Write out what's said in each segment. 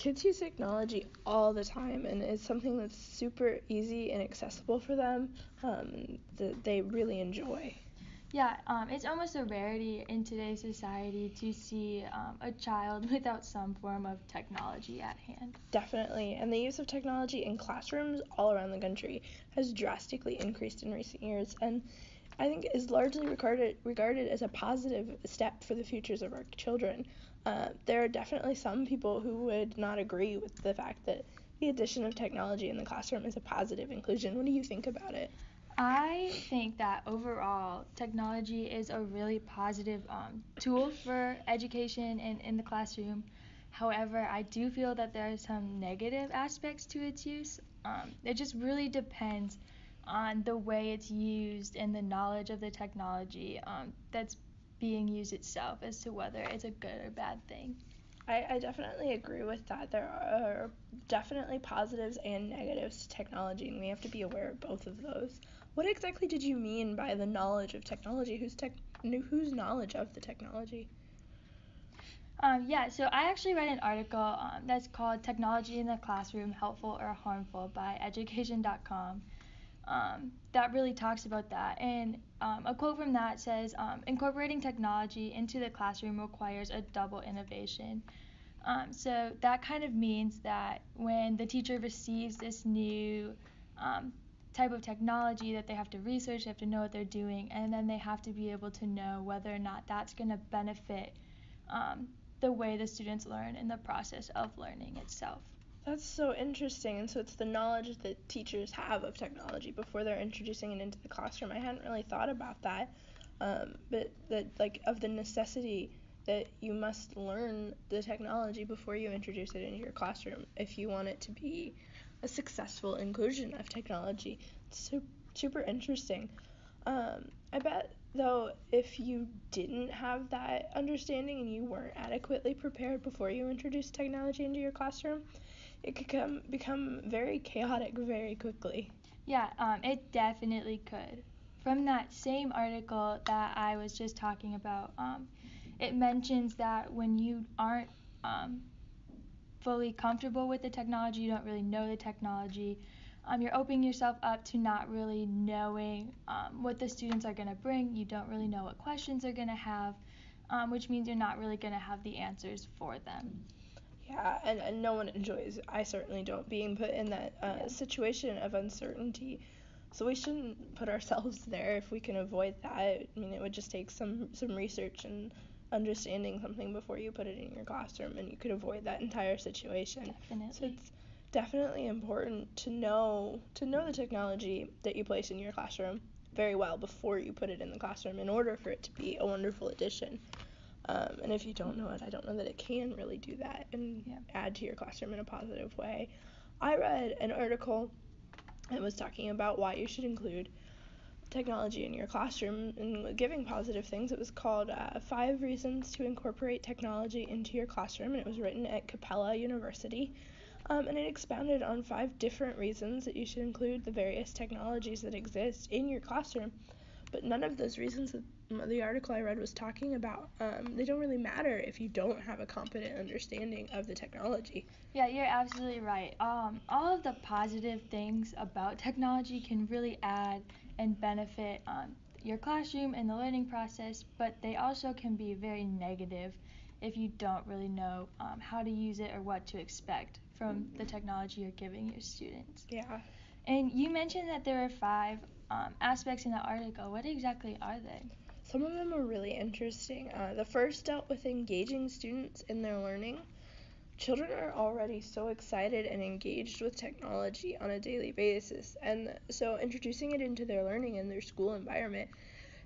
Kids use technology all the time, and it's something that's super easy and accessible for them, that they really enjoy. Yeah, it's almost a rarity in today's society to see a child without some form of technology at hand. Definitely, and the use of technology in classrooms all around the country has drastically increased in recent years, and I think is largely regarded as a positive step for the futures of our children. There are definitely some people who would not agree with the fact that the addition of technology in the classroom is a positive inclusion. What do you think about it? I think that overall, technology is a really positive tool for education and in the classroom. However, I do feel that there are some negative aspects to its use. It just really depends on the way it's used and the knowledge of the technology that's being used itself as to whether it's a good or bad thing. I definitely agree with that. There are definitely positives and negatives to technology, and we have to be aware of both of those. What exactly did you mean by the knowledge of technology? Whose knowledge of the technology? Yeah, so I actually read an article that's called Technology in the Classroom Helpful or Harmful by education.com. That really talks about that. And a quote from that says, incorporating technology into the classroom requires a double innovation. So that kind of means that when the teacher receives this new type of technology that they have to research, they have to know what they're doing, and then they have to be able to know whether or not that's going to benefit the way the students learn in the process of learning itself. That's so interesting. And so it's the knowledge that teachers have of technology before they're introducing it into the classroom. I hadn't really thought about that, but that like of the necessity that you must learn the technology before you introduce it into your classroom if you want it to be a successful inclusion of technology. It's super interesting. I bet though if you didn't have that understanding and you weren't adequately prepared before you introduced technology into your classroom, it could become very chaotic very quickly. Yeah, it definitely could. From that same article that I was just talking about, it mentions that when you aren't fully comfortable with the technology, you don't really know the technology, you're opening yourself up to not really knowing what the students are going to bring. You don't really know what questions they're going to have, which means you're not really going to have the answers for them. Yeah, and no one enjoys, I certainly don't, being put in that situation of uncertainty. So we shouldn't put ourselves there if we can avoid that. I mean, it would just take some research and understanding something before you put it in your classroom, and you could avoid that entire situation. Definitely. So it's definitely important to know the technology that you place in your classroom very well before you put it in the classroom in order for it to be a wonderful addition. And if you don't know it, I don't know that it can really do that and add to your classroom in a positive way. I read an article that was talking about why you should include technology in your classroom and giving positive things. It was called 5 Reasons to Incorporate Technology into Your Classroom, and it was written at Capella University. And it expounded on 5 different reasons that you should include the various technologies that exist in your classroom. But none of those reasons that the article I read was talking about, they don't really matter if you don't have a competent understanding of the technology. Yeah, you're absolutely right. All of the positive things about technology can really add and benefit your classroom and the learning process, but they also can be very negative if you don't really know how to use it or what to expect from the technology you're giving your students. Yeah. And you mentioned that there are 5 aspects in the article. What exactly are they? Some of them are really interesting. The first dealt with engaging students in their learning. Children are already so excited and engaged with technology on a daily basis, and so introducing it into their learning in their school environment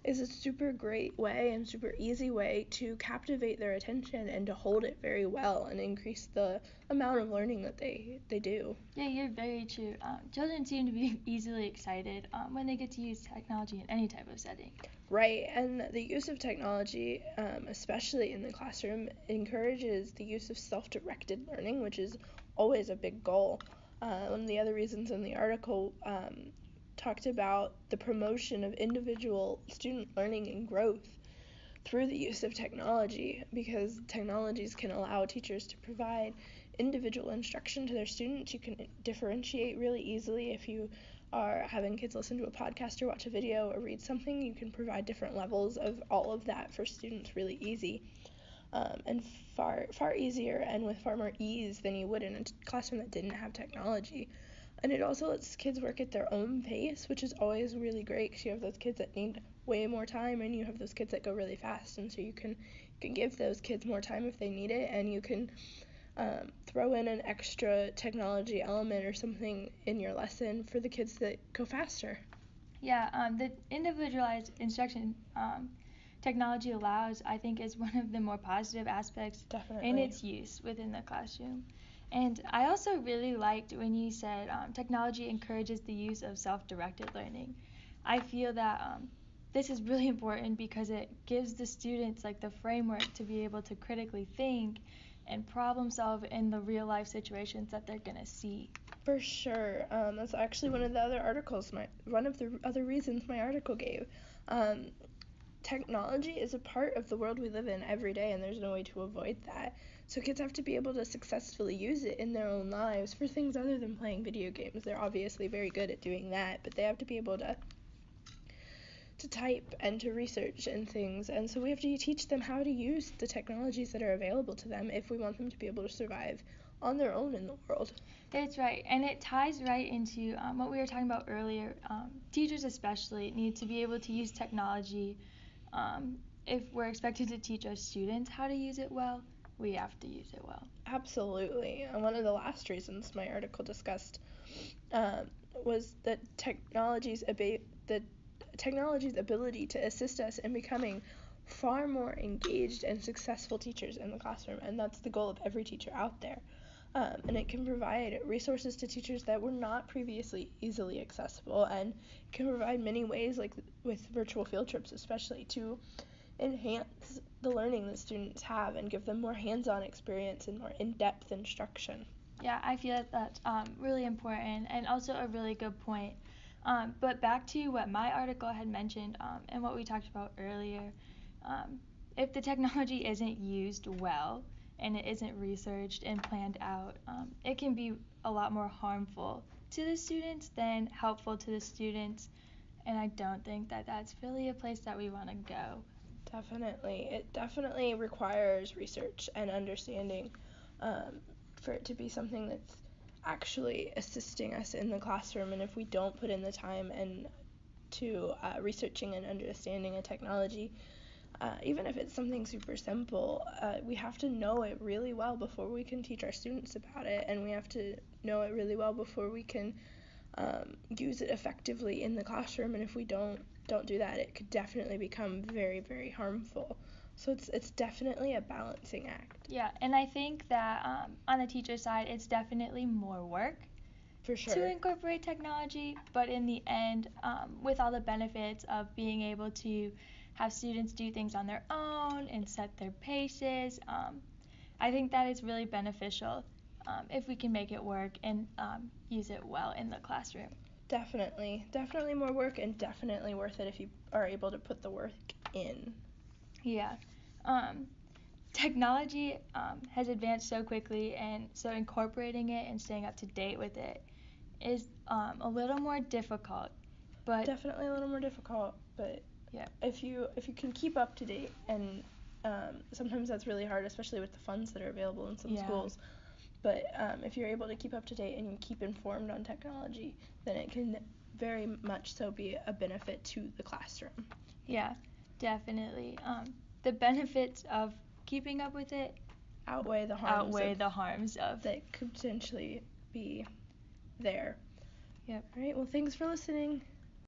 is a super great way and super easy way to captivate their attention and to hold it very well and increase the amount of learning that they do. Yeah, you're very true. Children seem to be easily excited when they get to use technology in any type of setting. Right, and the use of technology, especially in the classroom, encourages the use of self-directed learning, which is always a big goal. One of the other reasons in the article talked about the promotion of individual student learning and growth through the use of technology, because technologies can allow teachers to provide individual instruction to their students. You can differentiate really easily if you are having kids listen to a podcast or watch a video or read something. You can provide different levels of all of that for students really easy, and far easier and with far more ease than you would in a classroom that didn't have technology. And it also lets kids work at their own pace, which is always really great because you have those kids that need way more time and you have those kids that go really fast, and so you can give those kids more time if they need it, and you can throw in an extra technology element or something in your lesson for the kids that go faster. Yeah, the individualized instruction technology allows, I think, is one of the more positive aspects in its use within the classroom. And I also really liked when you said technology encourages the use of self-directed learning. I feel that this is really important because it gives the students like the framework to be able to critically think and problem solve in the real life situations that they're gonna see. For sure. That's actually one of the other reasons my article gave. Technology is a part of the world we live in every day, and there's no way to avoid that. So kids have to be able to successfully use it in their own lives for things other than playing video games. They're obviously very good at doing that, but they have to be able to type and to research and things, and so we have to teach them how to use the technologies that are available to them if we want them to be able to survive on their own in the world. That's right, and it ties right into what we were talking about earlier. Teachers especially need to be able to use technology. If we're expected to teach our students how to use it well, we have to use it well. Absolutely, and one of the last reasons my article discussed was that technology's ability to assist us in becoming far more engaged and successful teachers in the classroom, and that's the goal of every teacher out there. And it can provide resources to teachers that were not previously easily accessible, and can provide many ways, like with virtual field trips especially, to enhance the learning that students have and give them more hands-on experience and more in-depth instruction. Yeah, I feel that's really important and also a really good point. But back to what my article had mentioned and what we talked about earlier, if the technology isn't used well and it isn't researched and planned out, it can be a lot more harmful to the students than helpful to the students, and I don't think that that's really a place that we want to go. Definitely. It definitely requires research and understanding for it to be something that's actually assisting us in the classroom, and if we don't put in the time and to researching and understanding a technology, even if it's something super simple, we have to know it really well before we can teach our students about it, and we have to know it really well before we can use it effectively in the classroom, and if we don't do that, it could definitely become very, very harmful. So it's definitely a balancing act. Yeah, and I think that on the teacher side, it's definitely more work for sure to incorporate technology, but in the end, with all the benefits of being able to have students do things on their own and set their paces, I think that is really beneficial if we can make it work and use it well in the classroom. Definitely more work, and definitely worth it if you are able to put the work in. Yeah. Technology has advanced so quickly, and so incorporating it and staying up to date with it is a little more difficult. But definitely a little more difficult, but yeah, if you can keep up to date, and sometimes that's really hard, especially with the funds that are available in some schools. But if you're able to keep up to date and you keep informed on technology, then it can very much so be a benefit to the classroom. Yeah, definitely. The benefits of keeping up with it outweigh the harms of that could potentially be there. Yep. All right, well, thanks for listening.